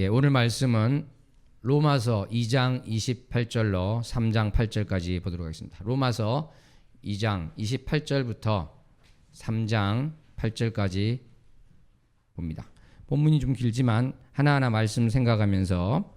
오늘 말씀은 로마서 2장 28절로 3장 8절까지 보도록 하겠습니다. 로마서 2장 28절부터 3장 8절까지 봅니다. 본문이 좀 길지만 하나하나 말씀 생각하면서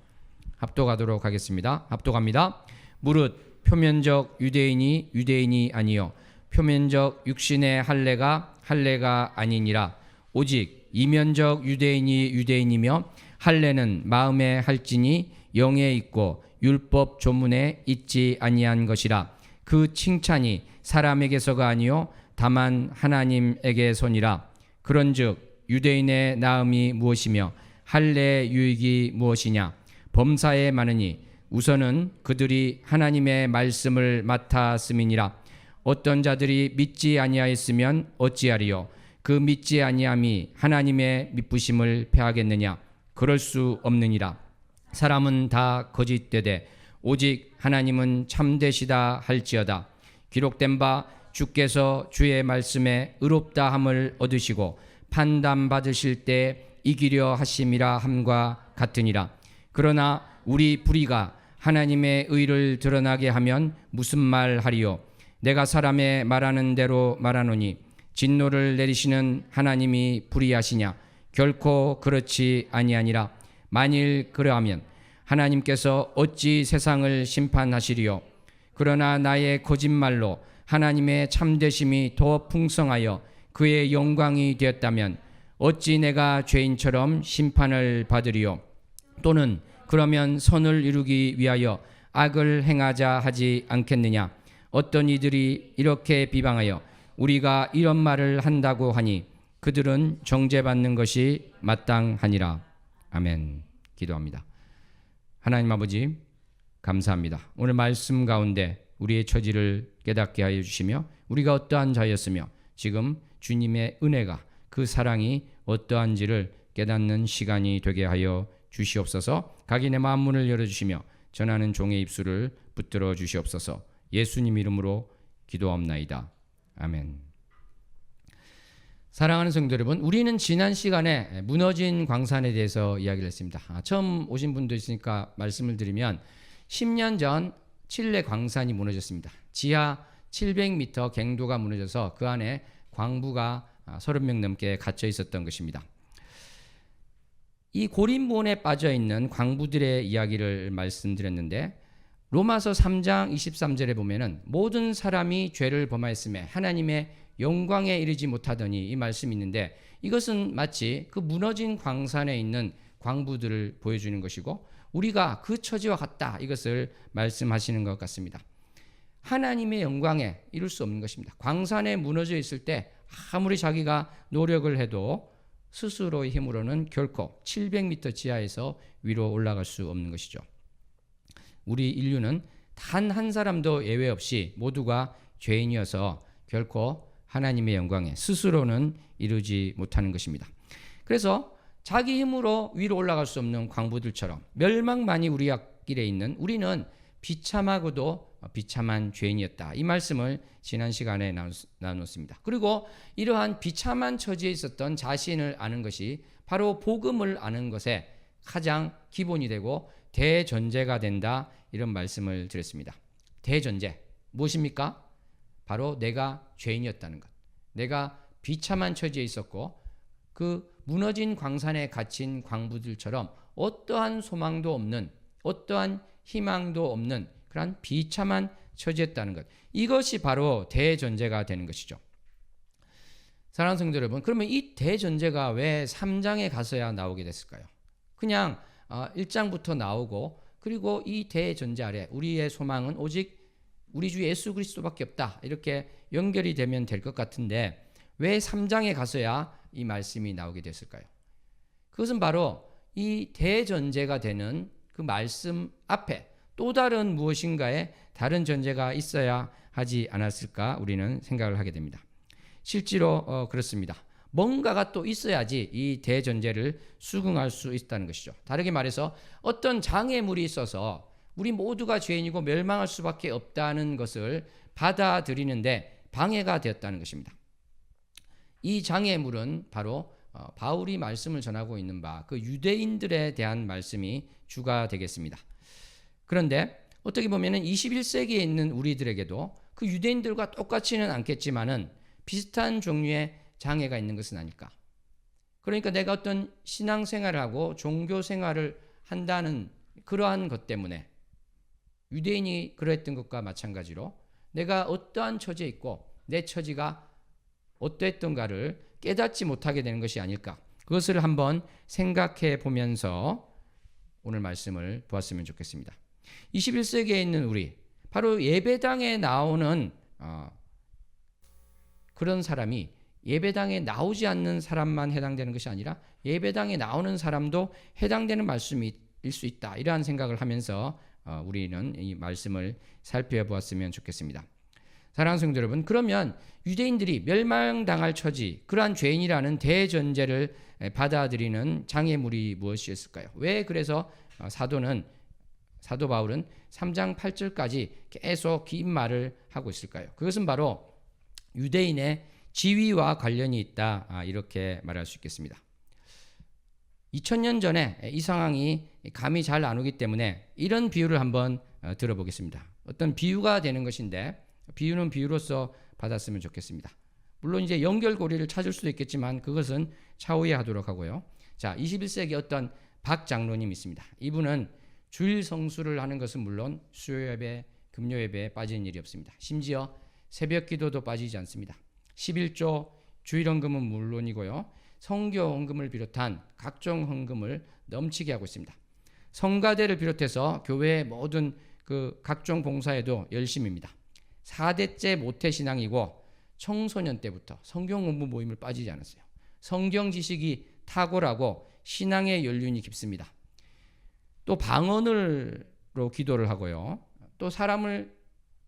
합독하도록 하겠습니다. 합독합니다. 무릇 표면적 유대인이 유대인이 아니요 표면적 육신의 할례가 아니니라. 오직 이면적 유대인이 유대인이며 할례는 마음에 할지니 영에 있고 율법 조문에 있지 아니한 것이라. 그 칭찬이 사람에게서가 아니요 다만 하나님에게서니라. 그런즉 유대인의 나음이 무엇이며 할례의 유익이 무엇이냐. 범사에 많으니 우선은 그들이 하나님의 말씀을 맡았음이니라. 어떤 자들이 믿지 아니하였으면 어찌하리요. 그 믿지 아니함이 하나님의 믿부심을 패하겠느냐. 그럴 수 없느니라. 사람은 다 거짓되되 오직 하나님은 참되시다 할지어다. 기록된 바 주께서 주의 말씀에 의롭다함을 얻으시고 판단받으실 때 이기려 하심이라 함과 같으니라. 그러나 우리 불의가 하나님의 의를 드러나게 하면 무슨 말 하리요. 내가 사람의 말하는 대로 말하노니 진노를 내리시는 하나님이 불의하시냐. 결코 그렇지 아니하니라. 만일 그러하면 하나님께서 어찌 세상을 심판하시리요. 그러나 나의 거짓말로 하나님의 참되심이 더 풍성하여 그의 영광이 되었다면 어찌 내가 죄인처럼 심판을 받으리요. 또는 그러면 선을 이루기 위하여 악을 행하자 하지 않겠느냐. 어떤 이들이 이렇게 비방하여 우리가 이런 말을 한다고 하니 그들은 정죄받는 것이 마땅하니라. 아멘. 기도합니다. 하나님 아버지 감사합니다. 오늘 말씀 가운데 우리의 처지를 깨닫게 하여 주시며 우리가 어떠한 자였으며 지금 주님의 은혜가 그 사랑이 어떠한지를 깨닫는 시간이 되게 하여 주시옵소서. 각인의 마음문을 열어주시며 전하는 종의 입술을 붙들어 주시옵소서. 예수님 이름으로 기도하옵나이다. 아멘. 사랑하는 성도 여러분, 우리는 지난 시간에 무너진 광산에 대해서 이야기를 했습니다. 처음 오신 분도 있으니까 말씀을 드리면 10년 전 칠레 광산이 무너졌습니다. 지하 700m 갱도가 무너져서 그 안에 광부가 30명 넘게 갇혀 있었던 것입니다. 이 고립문에 빠져 있는 광부들의 이야기를 말씀드렸는데 로마서 3장 23절에 보면은 모든 사람이 죄를 범하였음에 하나님의 영광에 이르지 못하더니 이 말씀이 있는데 이것은 마치 그 무너진 광산에 있는 광부들을 보여주는 것이고 우리가 그 처지와 같다 이것을 말씀하시는 것 같습니다. 하나님의 영광에 이룰 수 없는 것입니다. 광산에 무너져 있을 때 아무리 자기가 노력을 해도 스스로의 힘으로는 결코 700m 지하에서 위로 올라갈 수 없는 것이죠. 우리 인류는 단 한 사람도 예외 없이 모두가 죄인이어서 결코 하나님의 영광에 스스로는 이루지 못하는 것입니다. 그래서 자기 힘으로 위로 올라갈 수 없는 광부들처럼 멸망만이 우리 앞길에 있는 우리는 비참하고도 비참한 죄인이었다. 이 말씀을 지난 시간에 나눴습니다. 그리고 이러한 비참한 처지에 있었던 자신을 아는 것이 바로 복음을 아는 것에 가장 기본이 되고 대전제가 된다. 이런 말씀을 드렸습니다. 대전제 무엇입니까? 바로 내가 죄인이었다는 것. 내가 비참한 처지에 있었고 그 무너진 광산에 갇힌 광부들처럼 어떠한 소망도 없는 어떠한 희망도 없는 그런 비참한 처지였다는 것. 이것이 바로 대전제가 되는 것이죠. 사랑하는 성도 여러분, 그러면 이 대전제가 왜 3장에 가서야 나오게 됐을까요? 그냥 1장부터 나오고 그리고 이 대전제 아래 우리의 소망은 오직 우리 주 예수 그리스도밖에 없다. 이렇게 연결이 되면 될 것 같은데 왜 3장에 가서야 이 말씀이 나오게 됐을까요? 그것은 바로 이 대전제가 되는 그 말씀 앞에 또 다른 무엇인가의 다른 전제가 있어야 하지 않았을까 우리는 생각을 하게 됩니다. 실제로 그렇습니다. 뭔가가 또 있어야지 이 대전제를 수긍할 수 있다는 것이죠. 다르게 말해서 어떤 장애물이 있어서 우리 모두가 죄인이고 멸망할 수밖에 없다는 것을 받아들이는데 방해가 되었다는 것입니다. 이 장애물은 바로 바울이 말씀을 전하고 있는 바 그 유대인들에 대한 말씀이 주가 되겠습니다. 그런데 어떻게 보면은 21세기에 있는 우리들에게도 그 유대인들과 똑같지는 않겠지만은 비슷한 종류의 장애가 있는 것은 아닐까. 그러니까 내가 어떤 신앙생활을 하고 종교생활을 한다는 그러한 것 때문에 유대인이 그러했던 것과 마찬가지로 내가 어떠한 처지에 있고 내 처지가 어떠했던가를 깨닫지 못하게 되는 것이 아닐까. 그것을 한번 생각해 보면서 오늘 말씀을 보았으면 좋겠습니다. 21세기에 있는 우리, 바로 예배당에 나오는 그런 사람이 예배당에 나오지 않는 사람만 해당되는 것이 아니라 예배당에 나오는 사람도 해당되는 말씀일 수 있다. 이러한 생각을 하면서 우리는 이 말씀을 살펴보았으면 좋겠습니다. 사랑하는 성도 여러분, 그러면 유대인들이 멸망당할 처지, 그러한 죄인이라는 대전제를 받아들이는 장애물이 무엇이었을까요? 왜 그래서 사도 바울은 3장 8절까지 계속 긴 말을 하고 있을까요? 그것은 바로 유대인의 지위와 관련이 있다, 이렇게 말할 수 있겠습니다. 2000년 전에 이 상황이 감이 잘 안 오기 때문에 이런 비유를 한번 들어보겠습니다. 어떤 비유가 되는 것인데 비유는 비유로서 받았으면 좋겠습니다. 물론 이제 연결고리를 찾을 수도 있겠지만 그것은 차후에 하도록 하고요. 자, 21세기 어떤 박 장로님 있습니다. 이분은 주일 성수를 하는 것은 물론 수요예배, 금요예배에 빠지는 일이 없습니다. 심지어 새벽 기도도 빠지지 않습니다. 11조 주일헌금은 물론이고요. 성교 헌금을 비롯한 각종 헌금을 넘치게 하고 있습니다. 성가대를 비롯해서 교회의 모든 그 각종 봉사에도 열심입니다. 4대째 모태신앙이고 청소년 때부터 성경 공부 모임을 빠지지 않았어요. 성경 지식이 탁월하고 신앙의 연륜이 깊습니다. 또 방언으로 기도를 하고요. 또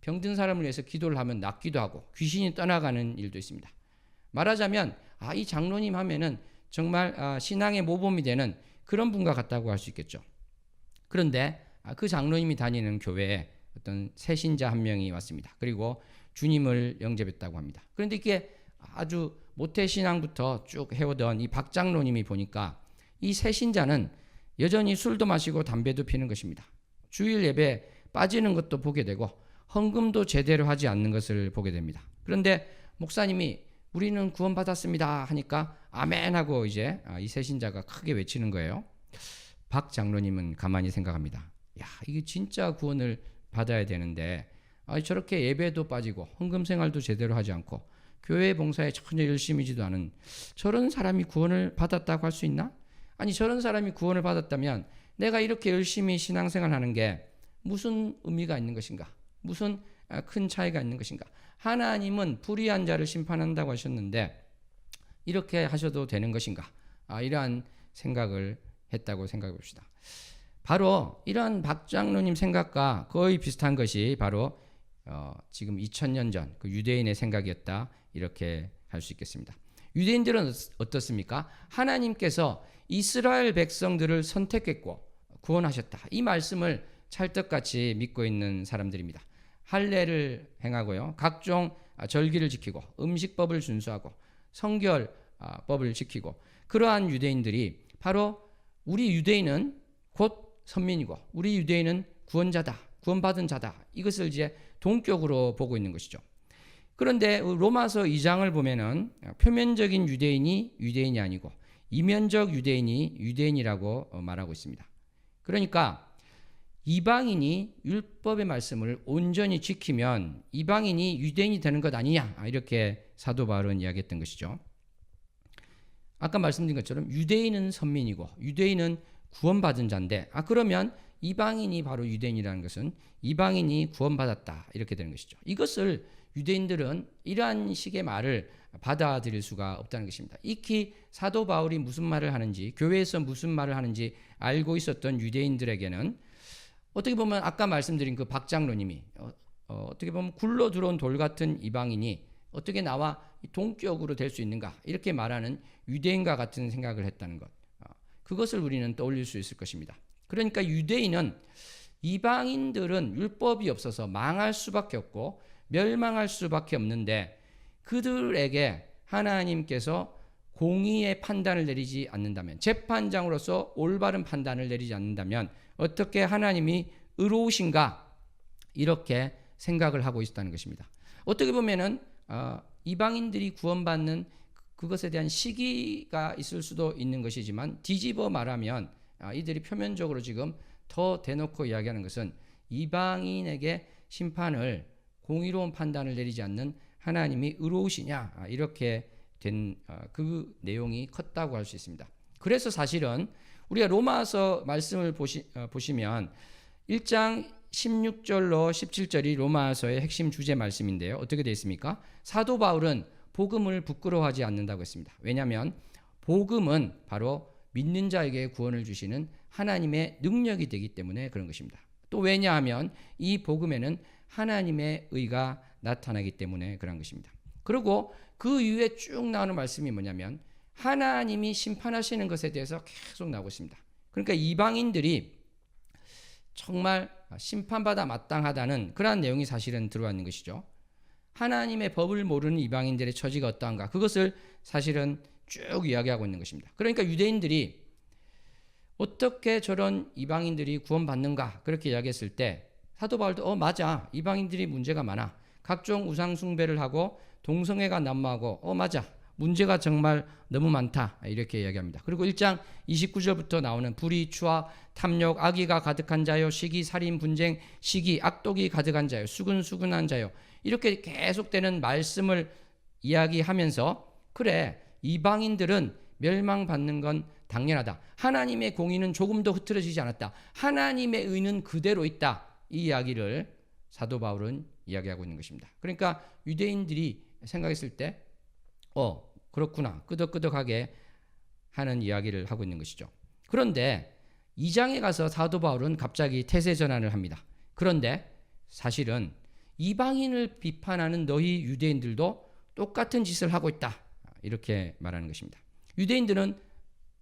병든 사람을 위해서 기도를 하면 낫기도 하고 귀신이 떠나가는 일도 있습니다. 말하자면 이 장로님 하면은 정말 신앙의 모범이 되는 그런 분과 같다고 할 수 있겠죠. 그런데 그 장로님이 다니는 교회에 어떤 새신자 한 명이 왔습니다. 그리고 주님을 영접했다고 합니다. 그런데 이게 아주 모태신앙부터 쭉 해오던 이 박 장로님이 보니까 이 새신자는 여전히 술도 마시고 담배도 피는 것입니다. 주일 예배 빠지는 것도 보게 되고 헌금도 제대로 하지 않는 것을 보게 됩니다. 그런데 목사님이 우리는 구원받았습니다 하니까 아멘 하고 이제 이 새신자가 크게 외치는 거예요. 박 장로님은 가만히 생각합니다. 야, 이게 진짜 구원을 받아야 되는데 저렇게 예배도 빠지고 헌금 생활도 제대로 하지 않고 교회 봉사에 전혀 열심히지도 않은 저런 사람이 구원을 받았다고 할 수 있나? 아니, 저런 사람이 구원을 받았다면 내가 이렇게 열심히 신앙생활 하는 게 무슨 의미가 있는 것인가? 무슨 큰 차이가 있는 것인가? 하나님은 불의한 자를 심판한다고 하셨는데 이렇게 하셔도 되는 것인가? 이러한 생각을 했다고 생각해 봅시다. 바로 이러한 박 장로님 생각과 거의 비슷한 것이 바로 지금 2000년 전 그 유대인의 생각이었다, 이렇게 할 수 있겠습니다. 유대인들은 어떻습니까? 하나님께서 이스라엘 백성들을 선택했고 구원하셨다, 이 말씀을 찰떡같이 믿고 있는 사람들입니다. 할례를 행하고요, 각종 절기를 지키고 음식법을 준수하고 성결법을 지키고, 그러한 유대인들이 바로 우리 유대인은 곧 선민이고 우리 유대인은 구원자다, 구원받은 자다, 이것을 이제 동격으로 보고 있는 것이죠. 그런데 로마서 2장을 보면은 표면적인 유대인이 유대인이 아니고 이면적 유대인이 유대인이라고 말하고 있습니다. 그러니까 이방인이 율법의 말씀을 온전히 지키면 이방인이 유대인이 되는 것 아니냐, 이렇게 사도 바울은 이야기했던 것이죠. 아까 말씀드린 것처럼 유대인은 선민이고 유대인은 구원받은 자인데 그러면 이방인이 바로 유대인이라는 것은 이방인이 구원받았다, 이렇게 되는 것이죠. 이것을 유대인들은 이러한 식의 말을 받아들일 수가 없다는 것입니다. 익히 사도 바울이 무슨 말을 하는지, 교회에서 무슨 말을 하는지 알고 있었던 유대인들에게는 어떻게 보면 아까 말씀드린 그 박 장로님이 어떻게 보면 굴러 들어온 돌 같은 이방인이 어떻게 나와 동격으로 될 수 있는가, 이렇게 말하는 유대인과 같은 생각을 했다는 것, 그것을 우리는 떠올릴 수 있을 것입니다. 그러니까 유대인은 이방인들은 율법이 없어서 망할 수밖에 없고 멸망할 수밖에 없는데 그들에게 하나님께서 공의의 판단을 내리지 않는다면, 재판장으로서 올바른 판단을 내리지 않는다면 어떻게 하나님이 의로우신가, 이렇게 생각을 하고 있었다는 것입니다. 어떻게 보면은 이방인들이 구원받는 그것에 대한 시기가 있을 수도 있는 것이지만, 뒤집어 말하면 이들이 표면적으로 지금 더 대놓고 이야기하는 것은 이방인에게 심판을, 공의로운 판단을 내리지 않는 하나님이 의로우시냐, 이렇게 된 그 내용이 컸다고 할 수 있습니다. 그래서 사실은 우리가 로마서 말씀을 보시면 1장 16절로 17절이 로마서의 핵심 주제 말씀인데요. 어떻게 되어 있습니까? 사도 바울은 복음을 부끄러워하지 않는다고 했습니다. 왜냐하면 복음은 바로 믿는 자에게 구원을 주시는 하나님의 능력이 되기 때문에 그런 것입니다. 또 왜냐하면 이 복음에는 하나님의 의가 나타나기 때문에 그런 것입니다. 그리고 그 이후에 쭉 나오는 말씀이 뭐냐면 하나님이 심판하시는 것에 대해서 계속 나오고 있습니다. 그러니까 이방인들이 정말 심판받아 마땅하다는 그러한 내용이 사실은 들어와 있는 것이죠. 하나님의 법을 모르는 이방인들의 처지가 어떠한가, 그것을 사실은 쭉 이야기하고 있는 것입니다. 그러니까 유대인들이 어떻게 저런 이방인들이 구원받는가 그렇게 이야기했을 때 사도 바울도 맞아, 이방인들이 문제가 많아, 각종 우상 숭배를 하고 동성애가 난무하고 맞아, 문제가 정말 너무 많다, 이렇게 이야기합니다. 그리고 1장 29절부터 나오는 불의, 추악, 탐욕, 악의가 가득한 자요, 시기, 살인, 분쟁, 시기, 악독이 가득한 자요, 수근수근한 자요, 이렇게 계속되는 말씀을 이야기하면서 그래, 이방인들은 멸망받는 건 당연하다, 하나님의 공의는 조금도 흐트러지지 않았다, 하나님의 의는 그대로 있다, 이 이야기를 사도 바울은 이야기하고 있는 것입니다. 그러니까 유대인들이 생각했을 때 그렇구나, 끄덕끄덕하게 하는 이야기를 하고 있는 것이죠. 그런데 2장에 가서 사도 바울은 갑자기 태세 전환을 합니다. 그런데 사실은 이방인을 비판하는 너희 유대인들도 똑같은 짓을 하고 있다, 이렇게 말하는 것입니다. 유대인들은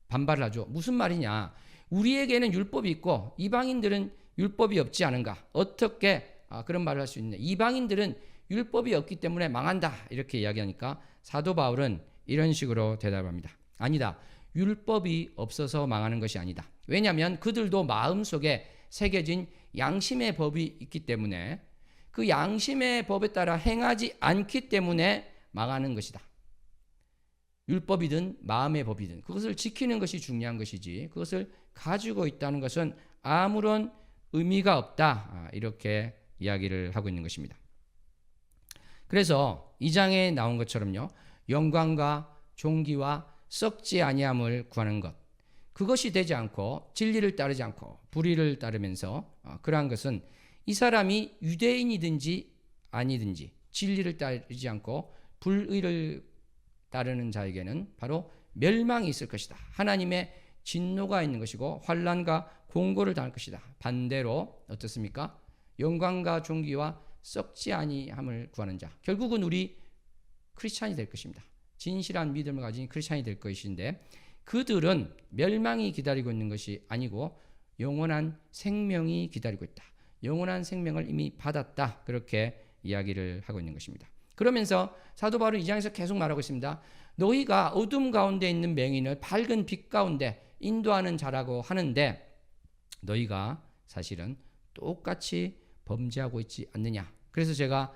반발을 하죠. 무슨 말이냐, 우리에게는 율법이 있고 이방인들은 율법이 없지 않은가, 어떻게 그런 말을 할 수 있느냐, 이방인들은 율법이 없기 때문에 망한다, 이렇게 이야기하니까 사도 바울은 이런 식으로 대답합니다. 아니다, 율법이 없어서 망하는 것이 아니다. 왜냐하면 그들도 마음속에 새겨진 양심의 법이 있기 때문에, 그 양심의 법에 따라 행하지 않기 때문에 망하는 것이다. 율법이든 마음의 법이든 그것을 지키는 것이 중요한 것이지, 그것을 가지고 있다는 것은 아무런 의미가 없다, 이렇게 이야기를 하고 있는 것입니다. 그래서 2장에 나온 것처럼요, 영광과 존귀와 썩지 아니함을 구하는 것, 그것이 되지 않고 진리를 따르지 않고 불의를 따르면서 그러한 것은 이 사람이 유대인이든지 아니든지 진리를 따르지 않고 불의를 따르는 자에게는 바로 멸망이 있을 것이다. 하나님의 진노가 있는 것이고 환난과 공고를 당할 것이다. 반대로 어떻습니까? 영광과 존귀와 썩지 아니함을 구하는 자, 결국은 우리 크리스찬이 될 것입니다. 진실한 믿음을 가진 크리스찬이 될 것인데, 그들은 멸망이 기다리고 있는 것이 아니고 영원한 생명이 기다리고 있다. 영원한 생명을 이미 받았다, 그렇게 이야기를 하고 있는 것입니다. 그러면서 사도 바울은 2장에서 계속 말하고 있습니다. 너희가 어둠 가운데 있는 맹인을 밝은 빛 가운데 인도하는 자라고 하는데 너희가 사실은 똑같이 범죄하고 있지 않느냐. 그래서 제가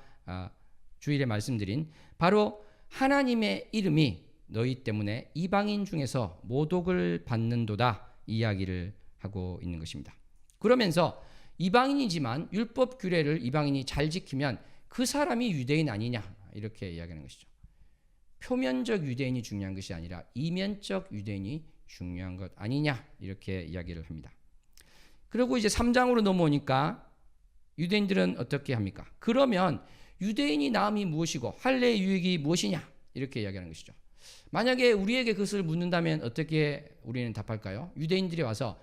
주일에 말씀드린 바로 하나님의 이름이 너희 때문에 이방인 중에서 모독을 받는도다, 이야기를 하고 있는 것입니다. 그러면서 이방인이지만 율법 규례를 이방인이 잘 지키면 그 사람이 유대인 아니냐, 이렇게 이야기하는 것이죠. 표면적 유대인이 중요한 것이 아니라 이면적 유대인이 중요한 것 아니냐, 이렇게 이야기를 합니다. 그리고 이제 3장으로 넘어오니까 유대인들은 어떻게 합니까? 그러면 유대인이 나음이 무엇이고 할례의 유익이 무엇이냐, 이렇게 이야기하는 것이죠. 만약에 우리에게 그것을 묻는다면 어떻게 우리는 답할까요? 유대인들이 와서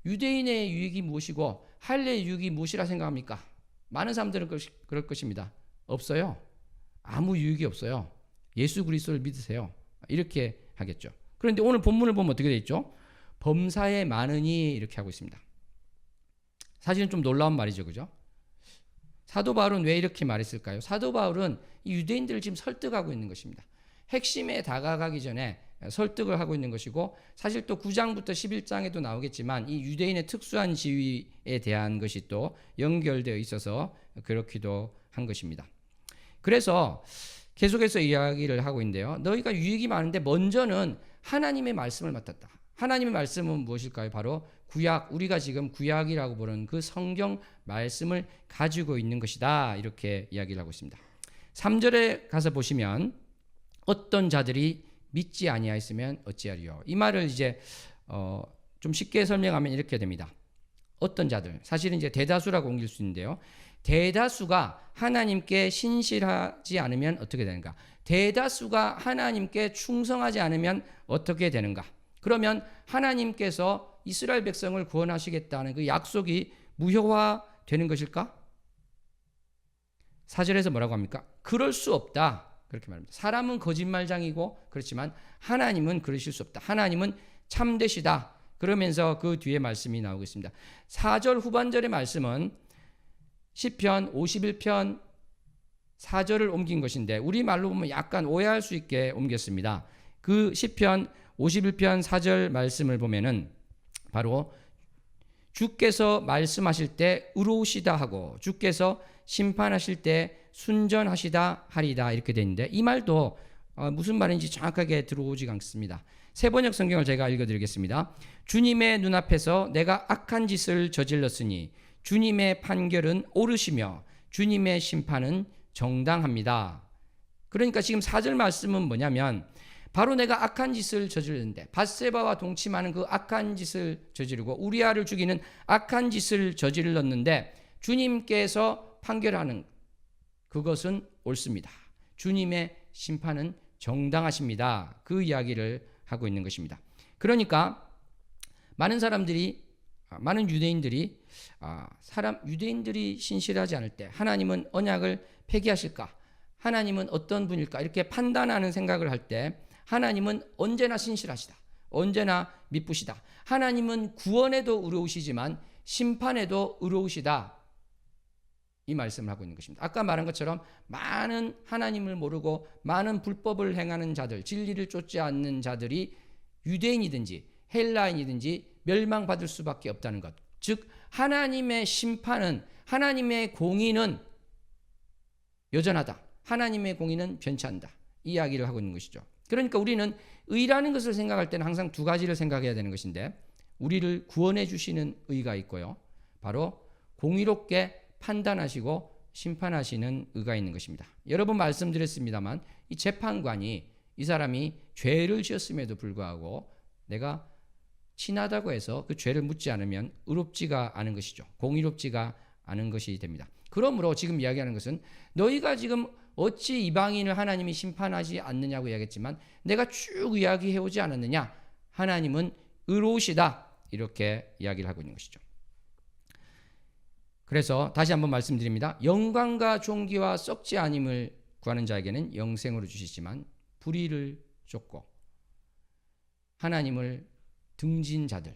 유대인의 유익이 무엇이고 할례의 유익이 무엇이라 생각합니까? 많은 사람들은 그럴 것입니다. 없어요. 아무 유익이 없어요. 예수 그리스도를 믿으세요, 이렇게 하겠죠. 그런데 오늘 본문을 보면 어떻게 되어 있죠? 범사에 많으니, 이렇게 하고 있습니다. 사실은 좀 놀라운 말이죠, 그죠? 사도 바울은 왜 이렇게 말했을까요? 사도 바울은 이 유대인들을 지금 설득하고 있는 것입니다. 핵심에 다가가기 전에 설득을 하고 있는 것이고, 사실 또 9장부터 11장에도 나오겠지만 이 유대인의 특수한 지위에 대한 것이 또 연결되어 있어서 그렇기도 한 것입니다. 그래서 계속해서 이야기를 하고 있는데요. 너희가 유익이 많은데 먼저는 하나님의 말씀을 맡았다. 하나님의 말씀은 무엇일까요? 바로 구약, 우리가 지금 구약이라고 부르는 그 성경 말씀을 가지고 있는 것이다. 이렇게 이야기를 하고 있습니다. 3절에 가서 보시면 어떤 자들이 믿지 아니하였으면 어찌하리요. 이 말을 이제 좀 쉽게 설명하면 이렇게 됩니다. 어떤 자들, 사실은 이제 대다수라고 옮길 수 있는데요. 대다수가 하나님께 신실하지 않으면 어떻게 되는가? 대다수가 하나님께 충성하지 않으면 어떻게 되는가? 그러면 하나님께서 이스라엘 백성을 구원하시겠다는 그 약속이 무효화되는 것일까? 4절에서 뭐라고 합니까? 그럴 수 없다. 그렇게 말합니다. 사람은 거짓말장이고 그렇지만 하나님은 그러실 수 없다. 하나님은 참되시다. 그러면서 그 뒤에 말씀이 나오겠습니다. 4절 후반절의 말씀은 시편 51편 4절을 옮긴 것인데 우리말로 보면 약간 오해할 수 있게 옮겼습니다. 그 시편 51편 4절 말씀을 보면은 바로 주께서 말씀하실 때 의로우시다 하고 주께서 심판하실 때 순전하시다 하리다 이렇게 되어 있는데 이 말도 무슨 말인지 정확하게 들어오지 않습니다. 세번역 성경을 제가 읽어드리겠습니다. 주님의 눈앞에서 내가 악한 짓을 저질렀으니 주님의 판결은 옳으시며 주님의 심판은 정당합니다. 그러니까 지금 4절 말씀은 뭐냐면 바로 내가 악한 짓을 저질렀는데 밧세바와 동침하는 그 악한 짓을 저지르고 우리아를 죽이는 악한 짓을 저질렀는데 주님께서 판결하는 그것은 옳습니다. 주님의 심판은 정당하십니다. 그 이야기를 하고 있는 것입니다. 그러니까 많은 유대인들이 유대인들이 신실하지 않을 때 하나님은 언약을 폐기하실까? 하나님은 어떤 분일까? 이렇게 판단하는 생각을 할 때 하나님은 언제나 신실하시다. 언제나 미쁘시다. 하나님은 구원에도 의로우시지만 심판에도 의로우시다. 이 말씀을 하고 있는 것입니다. 아까 말한 것처럼 많은 하나님을 모르고 많은 불법을 행하는 자들, 진리를 쫓지 않는 자들이 유대인이든지 헬라인이든지 멸망받을 수밖에 없다는 것. 즉 하나님의 심판은, 하나님의 공의는 여전하다. 하나님의 공의는 변치 않는다. 이 이야기를 하고 있는 것이죠. 그러니까 우리는 의라는 것을 생각할 때는 항상 두 가지를 생각해야 되는 것인데 우리를 구원해 주시는 의가 있고요. 바로 공의롭게 판단하시고 심판하시는 의가 있는 것입니다. 여러 번 말씀드렸습니다만 이 재판관이 이 사람이 죄를 지었음에도 불구하고 내가 친하다고 해서 그 죄를 묻지 않으면 의롭지가 않은 것이죠. 공의롭지가 않은 것이 됩니다. 그러므로 지금 이야기하는 것은 너희가 지금 어찌 이방인을 하나님이 심판하지 않느냐고 이야기했지만 내가 쭉 이야기해오지 않았느냐? 하나님은 의로우시다. 이렇게 이야기를 하고 있는 것이죠. 그래서 다시 한번 말씀드립니다. 영광과 존귀와 썩지 아님을 구하는 자에게는 영생으로 주시지만 불의를 쫓고 하나님을 등진 자들,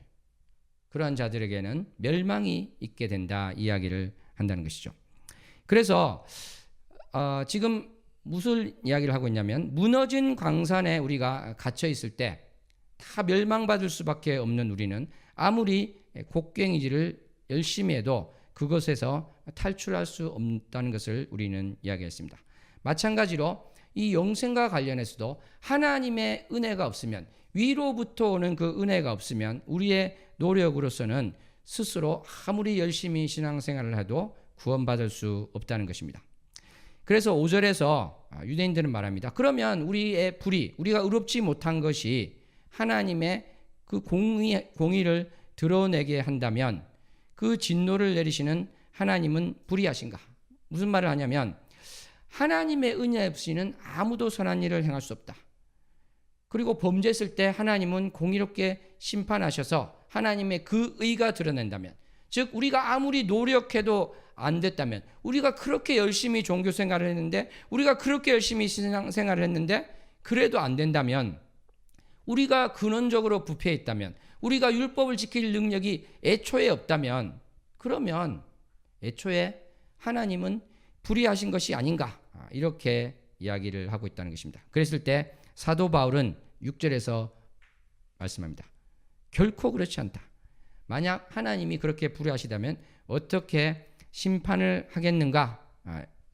그러한 자들에게는 멸망이 있게 된다 이야기를 한다는 것이죠. 그래서 지금 무슨 이야기를 하고 있냐면 무너진 광산에 우리가 갇혀 있을 때 다 멸망받을 수밖에 없는 우리는 아무리 곡괭이질을 열심히 해도 그것에서 탈출할 수 없다는 것을 우리는 이야기했습니다. 마찬가지로 이 영생과 관련해서도 하나님의 은혜가 없으면, 위로부터 오는 그 은혜가 없으면 우리의 노력으로서는 스스로 아무리 열심히 신앙생활을 해도 구원받을 수 없다는 것입니다. 그래서 5절에서 유대인들은 말합니다. 그러면 우리의 불의, 우리가 의롭지 못한 것이 하나님의 그 공의를 드러내게 한다면 그 진노를 내리시는 하나님은 불의하신가? 무슨 말을 하냐면 하나님의 은혜 없이는 아무도 선한 일을 행할 수 없다. 그리고 범죄했을 때 하나님은 공의롭게 심판하셔서 하나님의 그 의가 드러낸다면, 즉 우리가 아무리 노력해도 안 됐다면, 우리가 그렇게 열심히 종교 생활을 했는데, 우리가 그렇게 열심히 신앙 생활을 했는데 그래도 안 된다면, 우리가 근원적으로 부패했다면, 우리가 율법을 지킬 능력이 애초에 없다면, 그러면 애초에 하나님은 불의하신 것이 아닌가, 이렇게 이야기를 하고 있다는 것입니다. 그랬을 때 사도 바울은 6절에서 말씀합니다. 결코 그렇지 않다. 만약 하나님이 그렇게 불의하시다면 어떻게 심판을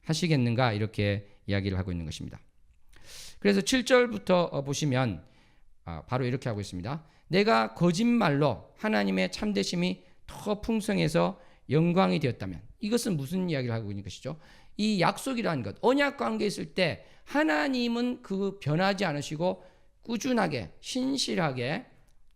하시겠는가 이렇게 이야기를 하고 있는 것입니다. 그래서 7절부터 보시면 바로 이렇게 하고 있습니다. 내가 거짓말로 하나님의 참되심이 더 풍성해서 영광이 되었다면, 이것은 무슨 이야기를 하고 있는 것이죠? 이 약속이라는 것, 언약 관계에 있을 때 하나님은 그 변하지 않으시고 꾸준하게 신실하게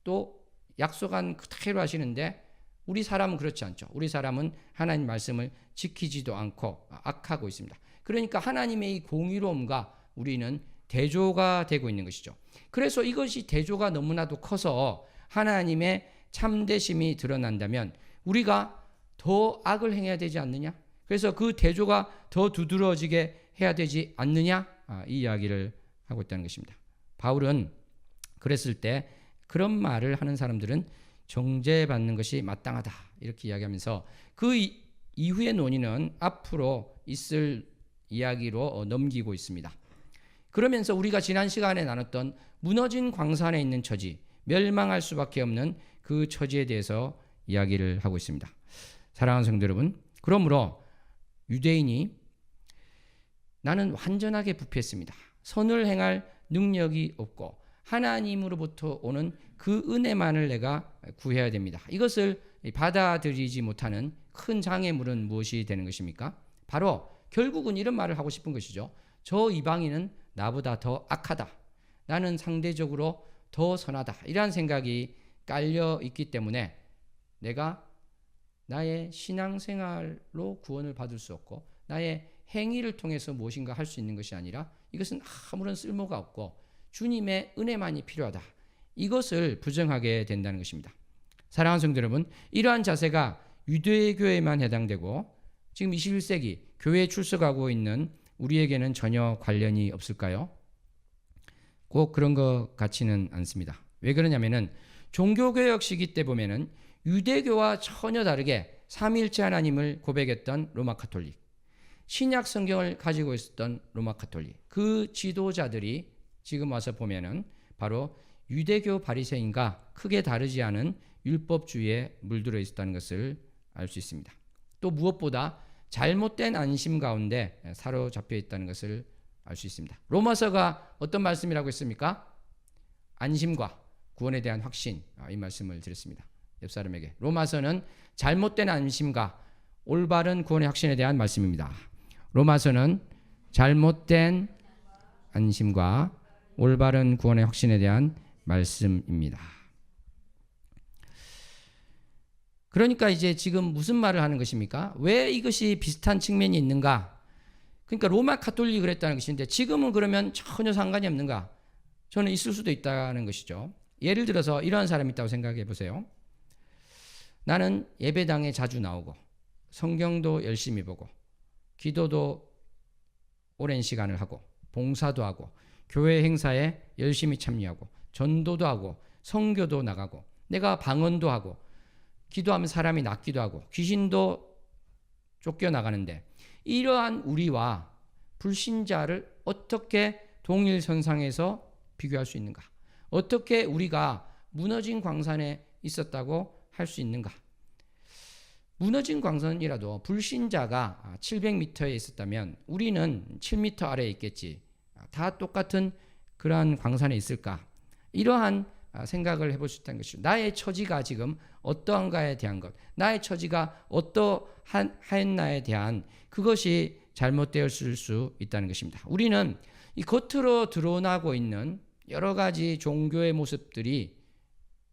또 약속한 그대로 하시는데, 우리 사람은 그렇지 않죠. 우리 사람은 하나님 말씀을 지키지도 않고 악하고 있습니다. 그러니까 하나님의 이 공의로움과 우리는 대조가 되고 있는 것이죠. 그래서 이것이 대조가 너무나도 커서 하나님의 참되심이 드러난다면 우리가 더 악을 행해야 되지 않느냐? 그래서 그 대조가 더 두드러지게 해야 되지 않느냐? 이 이야기를 하고 있다는 것입니다. 바울은 그랬을 때 그런 말을 하는 사람들은 정죄받는 것이 마땅하다 이렇게 이야기하면서 그 이후의 논의는 앞으로 있을 이야기로 넘기고 있습니다. 그러면서 우리가 지난 시간에 나눴던 무너진 광산에 있는 처지, 멸망할 수밖에 없는 그 처지에 대해서 이야기를 하고 있습니다. 사랑하는 성도 여러분, 그러므로 유대인이 나는 완전하게 부패했습니다. 선을 행할 능력이 없고 하나님으로부터 오는 그 은혜만을 내가 구해야 됩니다. 이것을 받아들이지 못하는 큰 장애물은 무엇이 되는 것입니까? 바로 결국은 이런 말을 하고 싶은 것이죠. 저 이방인은 나보다 더 악하다. 나는 상대적으로 더 선하다. 이러한 생각이 깔려 있기 때문에 내가 나의 신앙생활로 구원을 받을 수 없고 나의 행위를 통해서 무엇인가 할 수 있는 것이 아니라 이것은 아무런 쓸모가 없고 주님의 은혜만이 필요하다. 이것을 부정하게 된다는 것입니다. 사랑하는 성도 여러분, 이러한 자세가 유대교에만 해당되고 지금 21세기 교회에 출석하고 있는 우리에게는 전혀 관련이 없을까요? 꼭 그런 것 같지는 않습니다. 왜 그러냐면은 종교개혁 시기 때 보면은 유대교와 전혀 다르게 삼위일체 하나님을 고백했던 로마 가톨릭, 신약 성경을 가지고 있었던 로마 가톨릭, 그 지도자들이 지금 와서 보면은 바로 유대교 바리새인과 크게 다르지 않은 율법주의에 물들어 있었다는 것을 알 수 있습니다. 또 무엇보다 잘못된 안심 가운데 사로잡혀 있다는 것을 알 수 있습니다. 로마서가 어떤 말씀이라고 했습니까? 안심과 구원에 대한 확신, 이 말씀을 드렸습니다. 옆 사람에게. 로마서는 잘못된 안심과 올바른 구원의 확신에 대한 말씀입니다. 로마서는 잘못된 안심과 올바른 구원의 확신에 대한 말씀입니다. 그러니까 이제 지금 무슨 말을 하는 것입니까? 왜 이것이 비슷한 측면이 있는가? 그러니까 로마 가톨릭이 그랬다는 것인데 지금은 그러면 전혀 상관이 없는가? 저는 있을 수도 있다는 것이죠. 예를 들어서 이러한 사람이 있다고 생각해 보세요. 나는 예배당에 자주 나오고 성경도 열심히 보고 기도도 오랜 시간을 하고 봉사도 하고 교회 행사에 열심히 참여하고 전도도 하고 선교도 나가고 내가 방언도 하고 기도하면 사람이 낫기도 하고 귀신도 쫓겨나가는데 이러한 우리와 불신자를 어떻게 동일선상에서 비교할 수 있는가? 어떻게 우리가 무너진 광산에 있었다고 할 수 있는가? 무너진 광산이라도 불신자가 700m에 있었다면 우리는 7m 아래에 있겠지. 다 똑같은 그러한 광산에 있을까? 이러한 생각을 해볼 수 있다는 것이죠. 나의 처지가 지금 어떠한가에 대한 것, 나의 처지가 어떠하였나에 대한 그것이 잘못되었을 수 있다는 것입니다. 우리는 이 겉으로 드러나고 있는 여러 가지 종교의 모습들이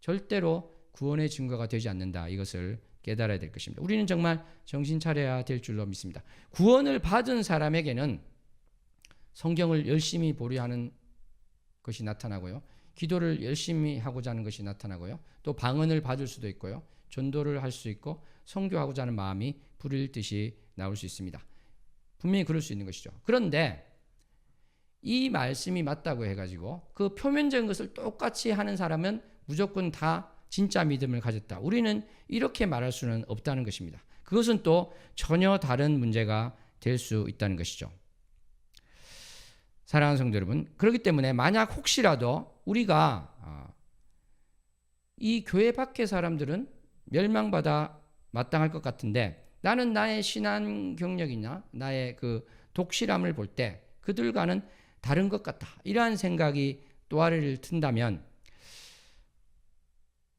절대로 구원의 증거가 되지 않는다. 이것을 깨달아야 될 것입니다. 우리는 정말 정신 차려야 될 줄로 믿습니다. 구원을 받은 사람에게는 성경을 열심히 보려 하는 것이 나타나고요. 기도를 열심히 하고자 하는 것이 나타나고요. 또 방언을 받을 수도 있고요. 전도를 할 수 있고 선교하고자 하는 마음이 불일 듯이 나올 수 있습니다. 분명히 그럴 수 있는 것이죠. 그런데 이 말씀이 맞다고 해가지고 그 표면적인 것을 똑같이 하는 사람은 무조건 다 진짜 믿음을 가졌다. 우리는 이렇게 말할 수는 없다는 것입니다. 그것은 또 전혀 다른 문제가 될 수 있다는 것이죠. 사랑하는 성도 여러분, 그렇기 때문에 만약 혹시라도 우리가 이 교회 밖의 사람들은 멸망받아 마땅할 것 같은데 나는 나의 신앙 경력이나 나의 그 독실함을 볼 때 그들과는 다른 것 같다. 이러한 생각이 또아리를 튼다면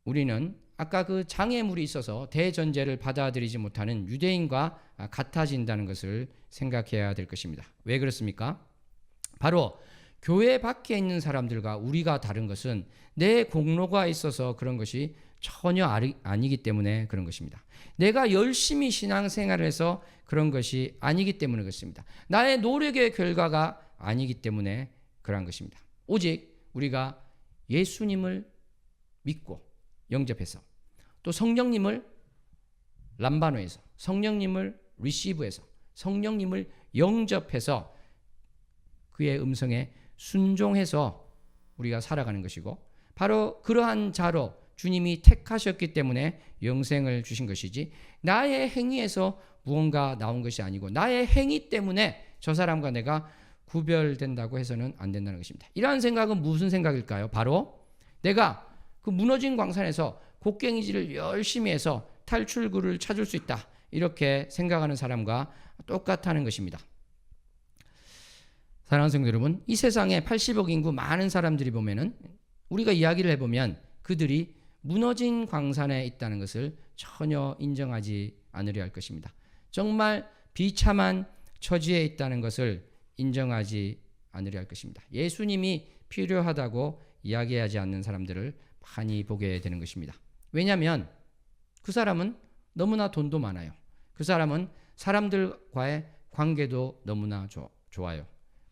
우리는 아까 그 장애물이 있어서 대전제를 받아들이지 못하는 유대인과 같아진다는 것을 생각해야 될 것입니다. 왜 그렇습니까? 바로 교회 밖에 있는 사람들과 우리가 다른 것은 내 공로가 있어서 그런 것이 전혀 아니기 때문에 그런 것입니다. 내가 열심히 신앙생활을 해서 그런 것이 아니기 때문에 그렇습니다. 나의 노력의 결과가 아니기 때문에 그러한 것입니다. 오직 우리가 예수님을 믿고 영접해서 또 성령님을 람바노에서 성령님을 리시브해서 성령님을 영접해서 그의 음성에 순종해서 우리가 살아가는 것이고 바로 그러한 자로 주님이 택하셨기 때문에 영생을 주신 것이지 나의 행위에서 무언가 나온 것이 아니고 나의 행위 때문에 저 사람과 내가 구별된다고 해서는 안 된다는 것입니다. 이러한 생각은 무슨 생각일까요? 바로 내가 그 무너진 광산에서 곡괭이질을 열심히 해서 탈출구를 찾을 수 있다. 이렇게 생각하는 사람과 똑같다는 것입니다. 사랑하는 성도 여러분, 이 세상에 80억 인구 많은 사람들이 보면은 우리가 이야기를 해보면 그들이 무너진 광산에 있다는 것을 전혀 인정하지 않으려 할 것입니다. 정말 비참한 처지에 있다는 것을 인정하지 않으려 할 것입니다. 예수님이 필요하다고 이야기하지 않는 사람들을 많이 보게 되는 것입니다. 왜냐하면 그 사람은 너무나 돈도 많아요. 그 사람은 사람들과의 관계도 너무나 좋아요.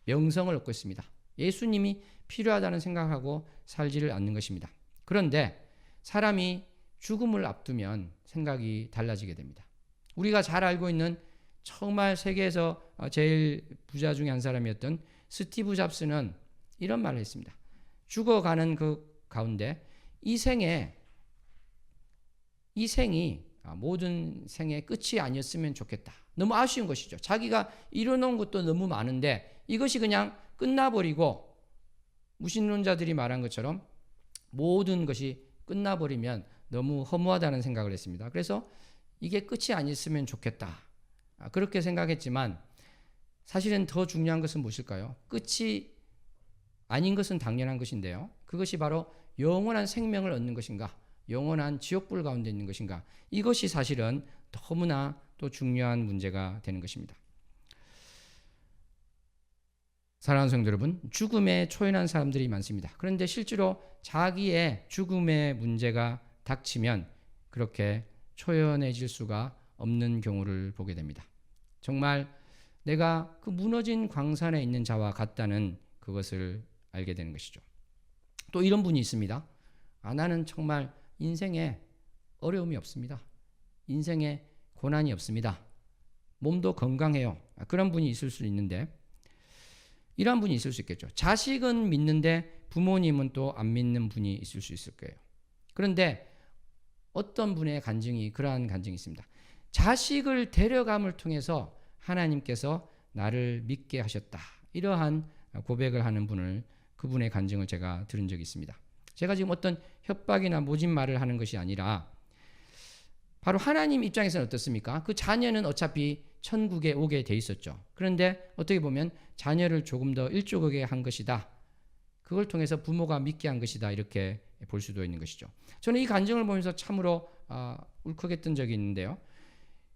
명성을 얻고 있습니다. 예수님이 필요하다는 생각하고 살지를 않는 것입니다. 그런데 사람이 죽음을 앞두면 생각이 달라지게 됩니다. 우리가 잘 알고 있는 정말 세계에서 제일 부자 중에 한 사람이었던 스티브 잡스는 이런 말을 했습니다. 죽어가는 그 가운데 이 생이 모든 생의 끝이 아니었으면 좋겠다. 너무 아쉬운 것이죠. 자기가 이뤄놓은 것도 너무 많은데 이것이 그냥 끝나버리고 무신론자들이 말한 것처럼 모든 것이 끝나버리면 너무 허무하다는 생각을 했습니다. 그래서 이게 끝이 아니었으면 좋겠다. 그렇게 생각했지만 사실은 더 중요한 것은 무엇일까요? 끝이 아닌 것은 당연한 것인데요. 그것이 바로 영원한 생명을 얻는 것인가? 영원한 지옥불 가운데 있는 것인가? 이것이 사실은 너무나 또 중요한 문제가 되는 것입니다. 사랑하는 성도 여러분, 죽음에 초연한 사람들이 많습니다. 그런데 실제로 자기의 죽음의 문제가 닥치면 그렇게 초연해질 수가 없는 경우를 보게 됩니다. 정말 내가 그 무너진 광산에 있는 자와 같다는 그것을 알게 되는 것이죠. 또 이런 분이 있습니다. 나는 정말 인생에 어려움이 없습니다. 인생에 고난이 없습니다. 몸도 건강해요. 그런 분이 있을 수 있는데 이러한 분이 있을 수 있겠죠. 자식은 믿는데 부모님은 또 안 믿는 분이 있을 수 있을 거예요. 그런데 어떤 분의 간증이 그러한 간증이 있습니다. 자식을 데려감을 통해서 하나님께서 나를 믿게 하셨다. 이러한 고백을 하는 분을 그분의 간증을 제가 들은 적이 있습니다. 제가 지금 어떤 협박이나 모진 말을 하는 것이 아니라 바로 하나님 입장에서는 어떻습니까? 그 자녀는 어차피 천국에 오게 돼 있었죠. 그런데 어떻게 보면 자녀를 조금 더 일찍 오게 한 것이다. 그걸 통해서 부모가 믿게 한 것이다. 이렇게 볼 수도 있는 것이죠. 저는 이 간증을 보면서 참으로 울컥했던 적이 있는데요.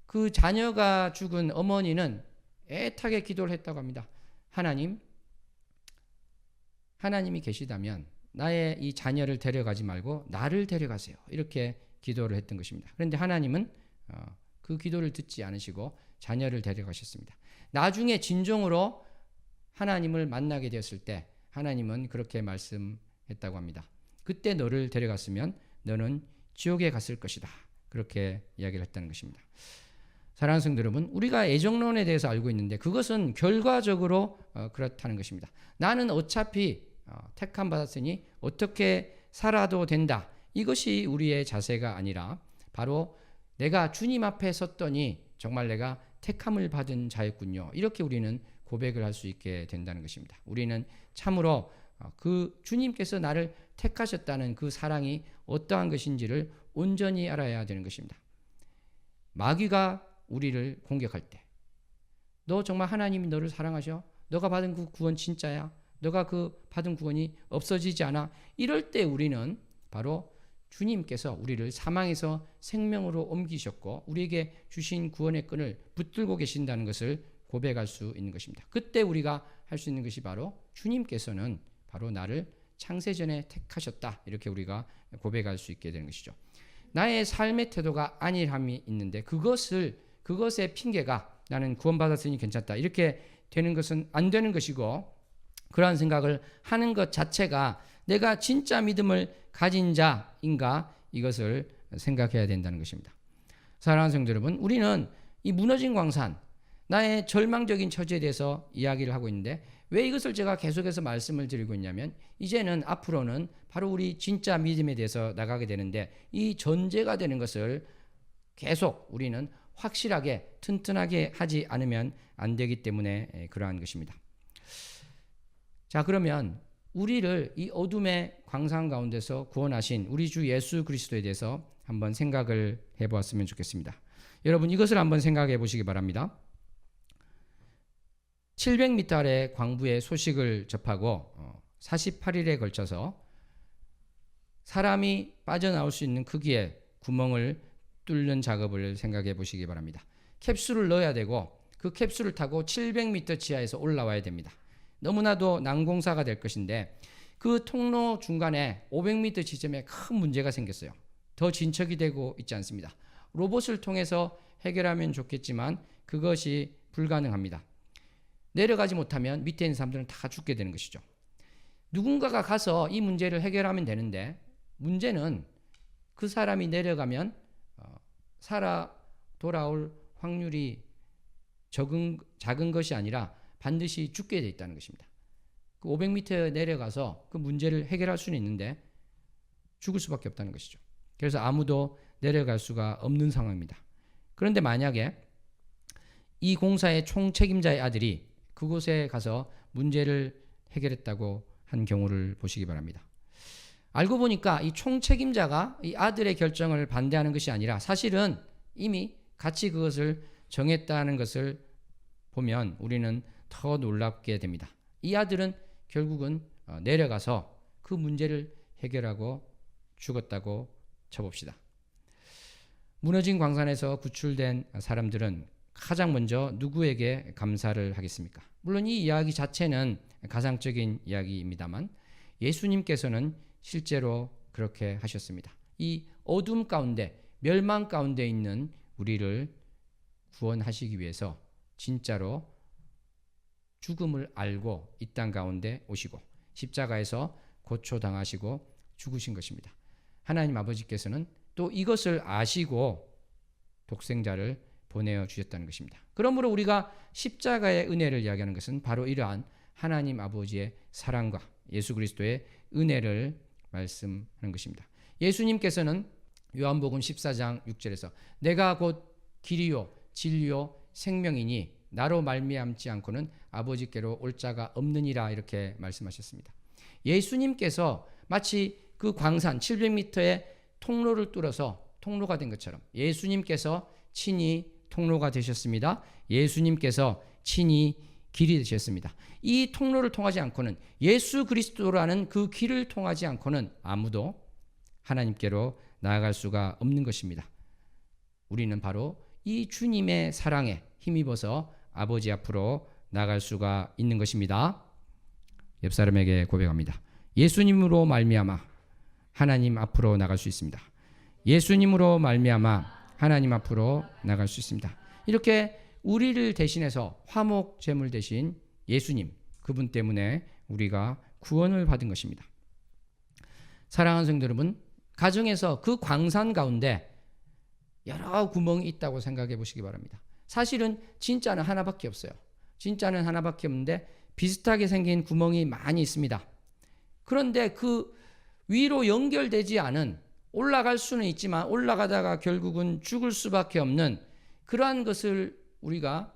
그 자녀가 죽은 어머니는 애타게 기도를 했다고 합니다. 하나님이 계시다면 나의 이 자녀를 데려가지 말고 나를 데려가세요. 이렇게 기도를 했던 것입니다. 그런데 하나님은 그 기도를 듣지 않으시고 자녀를 데려가셨습니다. 나중에 진정으로 하나님을 만나게 되었을 때 하나님은 그렇게 말씀했다고 합니다. 그때 너를 데려갔으면 너는 지옥에 갔을 것이다. 그렇게 이야기를 했다는 것입니다. 사랑하는 성도 여러분, 우리가 애정론에 대해서 알고 있는데 그것은 결과적으로 그렇다는 것입니다. 나는 어차피 택함 받았으니 어떻게 살아도 된다. 이것이 우리의 자세가 아니라 바로 내가 주님 앞에 섰더니 정말 내가 택함을 받은 자였군요. 이렇게 우리는 고백을 할 수 있게 된다는 것입니다. 우리는 참으로 그 주님께서 나를 택하셨다는 그 사랑이 어떠한 것인지를 온전히 알아야 되는 것입니다. 마귀가 우리를 공격할 때, 너 정말 하나님이 너를 사랑하셔? 너가 받은 그 구원 진짜야? 너가 그 받은 구원이 없어지지 않아? 이럴 때 우리는 바로 주님께서 우리를 사망에서 생명으로 옮기셨고 우리에게 주신 구원의 끈을 붙들고 계신다는 것을 고백할 수 있는 것입니다. 그때 우리가 할 수 있는 것이 바로 주님께서는 바로 나를 창세전에 택하셨다, 이렇게 우리가 고백할 수 있게 되는 것이죠. 나의 삶의 태도가 안일함이 있는데 그것의 핑계가 나는 구원받았으니 괜찮다, 이렇게 되는 것은 안 되는 것이고, 그러한 생각을 하는 것 자체가 내가 진짜 믿음을 가진 자인가, 이것을 생각해야 된다는 것입니다. 사랑하는 성도 여러분, 우리는 이 무너진 광산, 나의 절망적인 처지에 대해서 이야기를 하고 있는데, 왜 이것을 제가 계속해서 말씀을 드리고 있냐면, 이제는 앞으로는 바로 우리 진짜 믿음에 대해서 나가게 되는데, 이 전제가 되는 것을 계속 우리는 확실하게 튼튼하게 하지 않으면 안 되기 때문에 그러한 것입니다. 자, 그러면 우리를 이 어둠의 광산 가운데서 구원하신 우리 주 예수 그리스도에 대해서 한번 생각을 해보았으면 좋겠습니다. 여러분, 이것을 한번 생각해 보시기 바랍니다. 700m 아래 광부의 소식을 접하고 48일에 걸쳐서 사람이 빠져나올 수 있는 크기의 구멍을 뚫는 작업을 생각해 보시기 바랍니다. 캡슐을 넣어야 되고 그 캡슐을 타고 700m 지하에서 올라와야 됩니다. 너무나도 난공사가 될 것인데, 그 통로 중간에 500m 지점에 큰 문제가 생겼어요. 더 진척이 되고 있지 않습니다. 로봇을 통해서 해결하면 좋겠지만 그것이 불가능합니다. 내려가지 못하면 밑에 있는 사람들은 다 죽게 되는 것이죠. 누군가가 가서 이 문제를 해결하면 되는데, 문제는 그 사람이 내려가면 살아 돌아올 확률이 작은 것이 아니라 반드시 죽게 돼 있다는 것입니다. 그 500m 내려가서 그 문제를 해결할 수는 있는데 죽을 수밖에 없다는 것이죠. 그래서 아무도 내려갈 수가 없는 상황입니다. 그런데 만약에 이 공사의 총책임자의 아들이 그곳에 가서 문제를 해결했다고 한 경우를 보시기 바랍니다. 알고 보니까 이 총책임자가 이 아들의 결정을 반대하는 것이 아니라 사실은 이미 같이 그것을 정했다는 것을 보면 우리는 더 놀랍게 됩니다. 이 아들은 결국은 내려가서 그 문제를 해결하고 죽었다고 쳐봅시다. 무너진 광산에서 구출된 사람들은 가장 먼저 누구에게 감사를 하겠습니까? 물론 이 이야기 자체는 가상적인 이야기입니다만 예수님께서는 실제로 그렇게 하셨습니다. 이 어둠 가운데, 멸망 가운데 있는 우리를 구원하시기 위해서 진짜로 죽음을 알고 이 땅 가운데 오시고 십자가에서 고초당하시고 죽으신 것입니다. 하나님 아버지께서는 또 이것을 아시고 독생자를 보내어 주셨다는 것입니다. 그러므로 우리가 십자가의 은혜를 이야기하는 것은 바로 이러한 하나님 아버지의 사랑과 예수 그리스도의 은혜를 말씀하는 것입니다. 예수님께서는 요한복음 14장 6절에서 내가 곧 길이요 진리요 생명이니 나로 말미암지 않고는 아버지께로 올 자가 없느니라, 이렇게 말씀하셨습니다. 예수님께서 마치 그 광산 700m의 통로를 뚫어서 통로가 된 것처럼 예수님께서 친히 통로가 되셨습니다. 예수님께서 친히 길이 되셨습니다. 이 통로를 통하지 않고는, 예수 그리스도라는 그 길을 통하지 않고는 아무도 하나님께로 나아갈 수가 없는 것입니다. 우리는 바로 이 주님의 사랑에 힘입어서 아버지 앞으로 나갈 수가 있는 것입니다. 옆 사람에게 고백합니다. 예수님으로 말미암아 하나님 앞으로 나갈 수 있습니다. 예수님으로 말미암아 하나님 앞으로 나갈 수 있습니다. 이렇게 우리를 대신해서 화목 제물 대신 예수님, 그분 때문에 우리가 구원을 받은 것입니다. 사랑하는 성도 여러분, 가정에서 그 광산 가운데 여러 구멍이 있다고 생각해 보시기 바랍니다. 사실은 진짜는 하나밖에 없어요. 진짜는 하나밖에 없는데 비슷하게 생긴 구멍이 많이 있습니다. 그런데 그 위로 연결되지 않은, 올라갈 수는 있지만 올라가다가 결국은 죽을 수밖에 없는 그러한 것을 우리가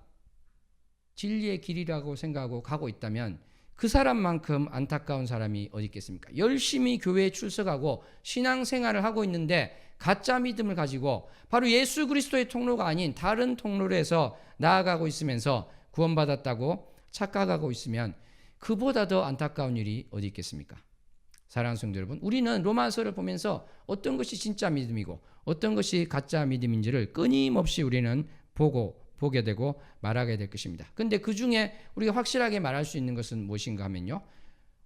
진리의 길이라고 생각하고 가고 있다면 그 사람만큼 안타까운 사람이 어디 있겠습니까? 열심히 교회에 출석하고 신앙생활을 하고 있는데 가짜 믿음을 가지고 바로 예수 그리스도의 통로가 아닌 다른 통로로 해서 나아가고 있으면서 구원받았다고 착각하고 있으면 그보다 더 안타까운 일이 어디 있겠습니까? 사랑하는 성도 여러분, 우리는 로마서를 보면서 어떤 것이 진짜 믿음이고 어떤 것이 가짜 믿음인지를 끊임없이 우리는 보게 되고 말하게 될 것입니다. 그런데 그 중에 우리가 확실하게 말할 수 있는 것은 무엇인가 하면요,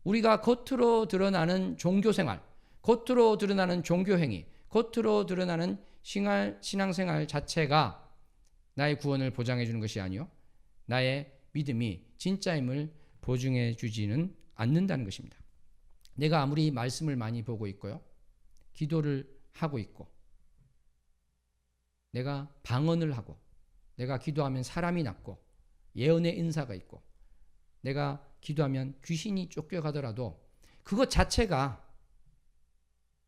우리가 겉으로 드러나는 종교생활, 겉으로 드러나는 종교행위, 겉으로 드러나는 신앙생활 자체가 나의 구원을 보장해 주는 것이 아니요, 나의 믿음이 진짜임을 보증해 주지는 않는다는 것입니다. 내가 아무리 말씀을 많이 보고 있고요, 기도를 하고 있고, 내가 방언을 하고, 내가 기도하면 사람이 낫고, 예언의 은사가 있고, 내가 기도하면 귀신이 쫓겨가더라도 그것 자체가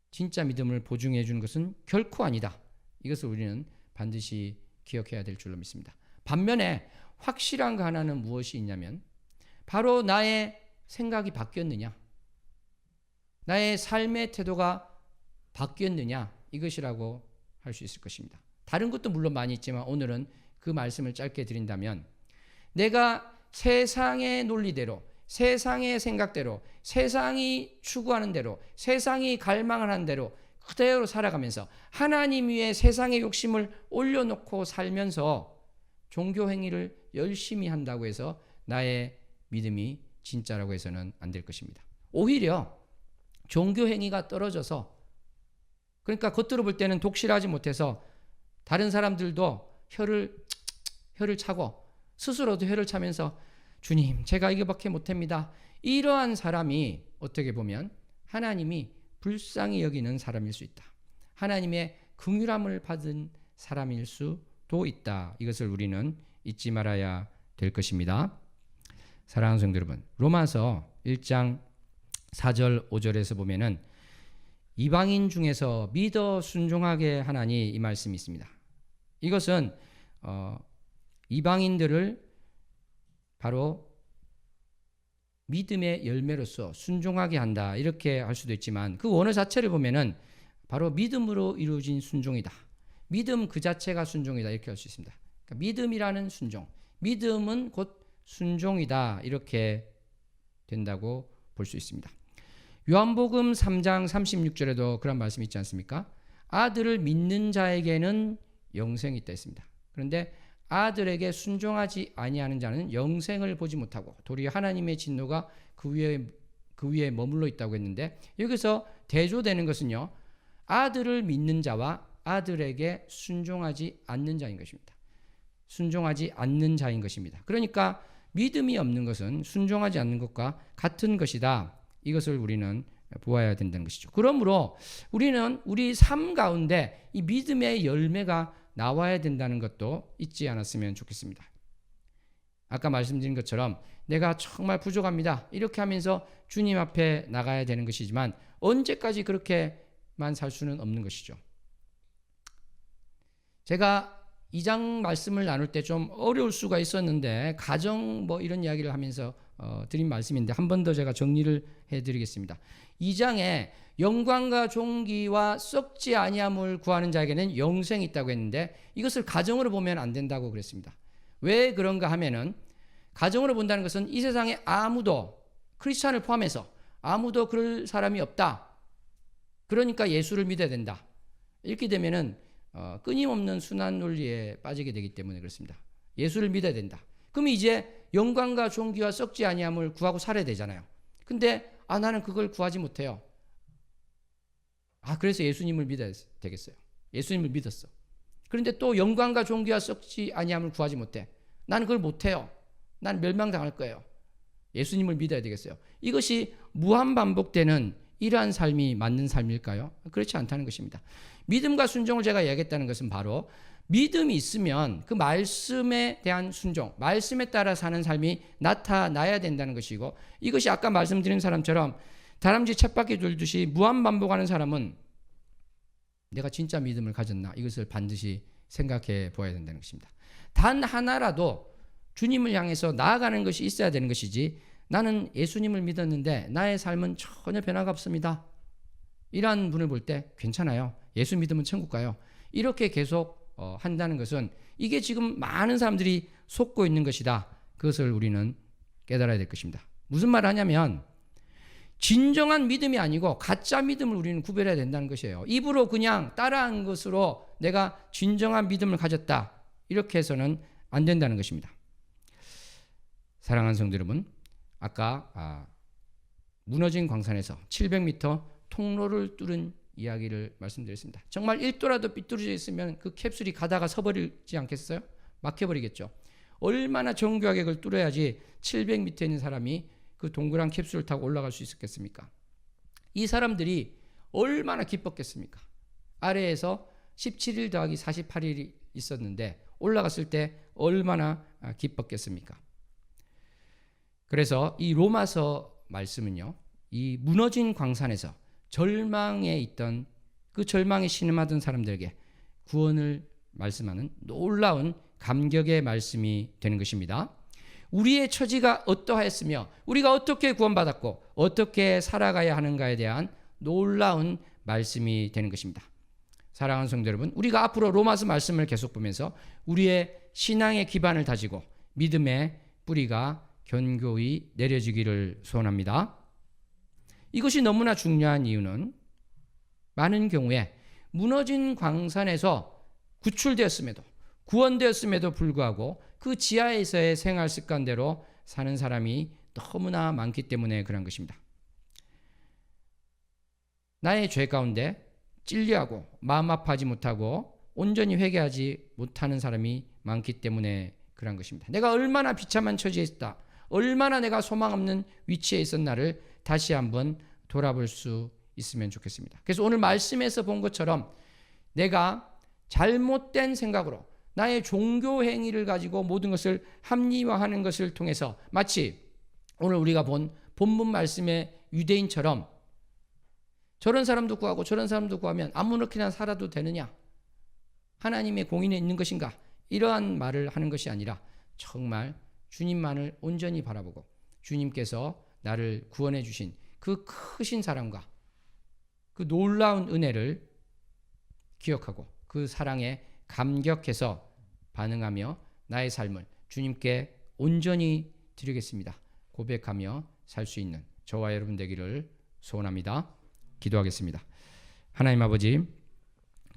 진짜 믿음을 보증해 주는 것은 결코 아니다. 이것을 우리는 반드시 기억해야 될 줄로 믿습니다. 반면에 확실한 거 하나는 무엇이 있냐면 바로 나의 생각이 바뀌었느냐, 나의 삶의 태도가 바뀌었느냐, 이것이라고 할 수 있을 것입니다. 다른 것도 물론 많이 있지만 오늘은 그 말씀을 짧게 드린다면, 내가 세상의 논리대로, 세상의 생각대로, 세상이 추구하는 대로, 세상이 갈망하는 대로 그대로 살아가면서 하나님 위에 세상의 욕심을 올려놓고 살면서 종교 행위를 열심히 한다고 해서 나의 믿음이 진짜라고 해서는 안 될 것입니다. 오히려 종교 행위가 떨어져서, 그러니까 겉으로 볼 때는 독실하지 못해서 다른 사람들도 혀를 차고 스스로도 혀를 차면서 주님, 제가 이거밖에 못합니다, 이러한 사람이 어떻게 보면 하나님이 불쌍히 여기는 사람일 수 있다. 하나님의 긍휼함을 받은 사람일 수도 있다. 이것을 우리는 잊지 말아야 될 것입니다. 사랑하는 성도 여러분, 로마서 1장 4절 5절에서 보면은 이방인 중에서 믿어 순종하게 하나니, 이 말씀이 있습니다. 이것은 이방인들을 바로 믿음의 열매로서 순종하게 한다, 이렇게 할 수도 있지만 그 원어 자체를 보면은 바로 믿음으로 이루어진 순종이다, 믿음 그 자체가 순종이다, 이렇게 할 수 있습니다. 그러니까 믿음이라는 순종, 믿음은 곧 순종이다, 이렇게 된다고 볼 수 있습니다. 요한복음 3장 36절에도 그런 말씀이 있지 않습니까? 아들을 믿는 자에게는 영생이 있다 했습니다. 그런데 아들에게 순종하지 아니하는 자는 영생을 보지 못하고 도리어 하나님의 진노가 그 위에 머물러 있다고 했는데, 여기서 대조되는 것은요, 아들을 믿는 자와 아들에게 순종하지 않는 자인 것입니다. 순종하지 않는 자인 것입니다. 그러니까 믿음이 없는 것은 순종하지 않는 것과 같은 것이다. 이것을 우리는 보아야 된다는 것이죠. 그러므로 우리는 우리 삶 가운데 이 믿음의 열매가 나와야 된다는 것도 잊지 않았으면 좋겠습니다. 아까 말씀드린 것처럼 내가 정말 부족합니다, 이렇게 하면서 주님 앞에 나가야 되는 것이지만 언제까지 그렇게만 살 수는 없는 것이죠. 제가 2장 말씀을 나눌 때 좀 어려울 수가 있었는데 가정 이런 이야기를 하면서 드린 말씀인데 한 번 더 제가 정리를 해드리겠습니다. 2장에 영광과 존귀와 썩지 아니함을 구하는 자에게는 영생이 있다고 했는데 이것을 가정으로 보면 안 된다고 그랬습니다. 왜 그런가 하면은, 가정으로 본다는 것은 이 세상에 아무도, 크리스찬을 포함해서 아무도 그럴 사람이 없다, 그러니까 예수를 믿어야 된다, 이렇게 되면은 끊임없는 순환 논리에 빠지게 되기 때문에 그렇습니다. 예수를 믿어야 된다. 그럼 이제 영광과 존귀와 썩지 아니함을 구하고 살아야 되잖아요. 근데 나는 그걸 구하지 못해요. 그래서 예수님을 믿어야 되겠어요. 예수님을 믿었어. 그런데 또 영광과 존귀와 썩지 아니함을 구하지 못해. 나는 그걸 못해요. 난 멸망당할 거예요. 예수님을 믿어야 되겠어요. 이것이 무한 반복되는 이러한 삶이 맞는 삶일까요? 그렇지 않다는 것입니다. 믿음과 순종을 제가 이야기했다는 것은 바로 믿음이 있으면 그 말씀에 대한 순종, 말씀에 따라 사는 삶이 나타나야 된다는 것이고, 이것이 아까 말씀드린 사람처럼 다람쥐 쳇바퀴 돌듯이 무한 반복하는 사람은 내가 진짜 믿음을 가졌나, 이것을 반드시 생각해 보아야 된다는 것입니다. 단 하나라도 주님을 향해서 나아가는 것이 있어야 되는 것이지, 나는 예수님을 믿었는데 나의 삶은 전혀 변화가 없습니다. 이러한 분을 볼 때 괜찮아요. 예수 믿으면 천국 가요. 이렇게 계속 한다는 것은 이게 지금 많은 사람들이 속고 있는 것이다. 그것을 우리는 깨달아야 될 것입니다. 무슨 말을 하냐면 진정한 믿음이 아니고 가짜 믿음을 우리는 구별해야 된다는 것이에요. 입으로 그냥 따라한 것으로 내가 진정한 믿음을 가졌다. 이렇게 해서는 안 된다는 것입니다. 사랑하는 성도 여러분, 아까 무너진 광산에서 700m 통로를 뚫은 이야기를 말씀드렸습니다. 정말 1도라도 삐뚤어져 있으면 그 캡슐이 가다가 서버리지 않겠어요? 막혀버리겠죠. 얼마나 정교하게 그걸 뚫어야지 700m에 있는 사람이 그 동그란 캡슐을 타고 올라갈 수 있었겠습니까? 이 사람들이 얼마나 기뻤겠습니까? 아래에서 17일 더하기 48일이 있었는데 올라갔을 때 얼마나 기뻤겠습니까? 그래서 이 로마서 말씀은요, 이 무너진 광산에서 절망에 있던 그 절망에 신음하던 사람들에게 구원을 말씀하는 놀라운 감격의 말씀이 되는 것입니다. 우리의 처지가 어떠하였으며 우리가 어떻게 구원받았고 어떻게 살아가야 하는가에 대한 놀라운 말씀이 되는 것입니다. 사랑하는 성도 여러분, 우리가 앞으로 로마서 말씀을 계속 보면서 우리의 신앙의 기반을 다지고 믿음의 뿌리가 견고히 내려지기를 소원합니다. 이것이 너무나 중요한 이유는 많은 경우에 무너진 광산에서 구출되었음에도 구원되었음에도 불구하고 그 지하에서의 생활 습관대로 사는 사람이 너무나 많기 때문에 그런 것입니다. 나의 죄 가운데 찔려하고 마음 아파하지 못하고 온전히 회개하지 못하는 사람이 많기 때문에 그런 것입니다. 내가 얼마나 비참한 처지에 있다, 얼마나 내가 소망 없는 위치에 있었나를 다시 한번 돌아볼 수 있으면 좋겠습니다. 그래서 오늘 말씀에서 본 것처럼 내가 잘못된 생각으로 나의 종교 행위를 가지고 모든 것을 합리화하는 것을 통해서 마치 오늘 우리가 본 본문 말씀의 유대인처럼 저런 사람도 구하고 저런 사람도 구하면 아무렇게나 살아도 되느냐? 하나님의 공인에 있는 것인가? 이러한 말을 하는 것이 아니라 정말 주님만을 온전히 바라보고 주님께서 나를 구원해 주신 그 크신 사랑과 그 놀라운 은혜를 기억하고 그 사랑에 감격해서 반응하며 나의 삶을 주님께 온전히 드리겠습니다. 고백하며 살 수 있는 저와 여러분 되기를 소원합니다. 기도하겠습니다. 하나님 아버지,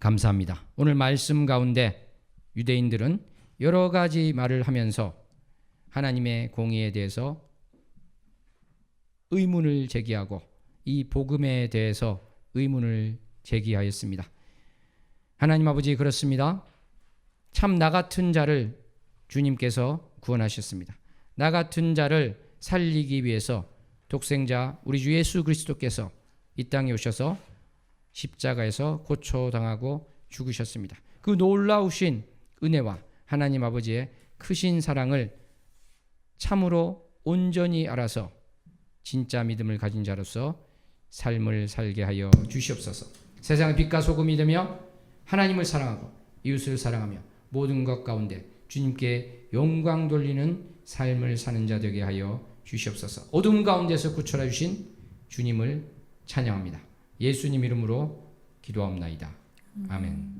감사합니다. 오늘 말씀 가운데 유대인들은 여러 가지 말을 하면서 하나님의 공의에 대해서 의문을 제기하고 이 복음에 대해서 의문을 제기하였습니다. 하나님 아버지, 그렇습니다. 참 나 같은 자를 주님께서 구원하셨습니다. 나 같은 자를 살리기 위해서 독생자 우리 주 예수 그리스도께서 이 땅에 오셔서 십자가에서 고초당하고 죽으셨습니다. 그 놀라우신 은혜와 하나님 아버지의 크신 사랑을 참으로 온전히 알아서 진짜 믿음을 가진 자로서 삶을 살게 하여 주시옵소서. 세상의 빛과 소금이 되며 하나님을 사랑하고 이웃을 사랑하며 모든 것 가운데 주님께 영광 돌리는 삶을 사는 자 되게 하여 주시옵소서. 어둠 가운데서 구출해 주신 주님을 찬양합니다. 예수님 이름으로 기도하옵나이다. 아멘.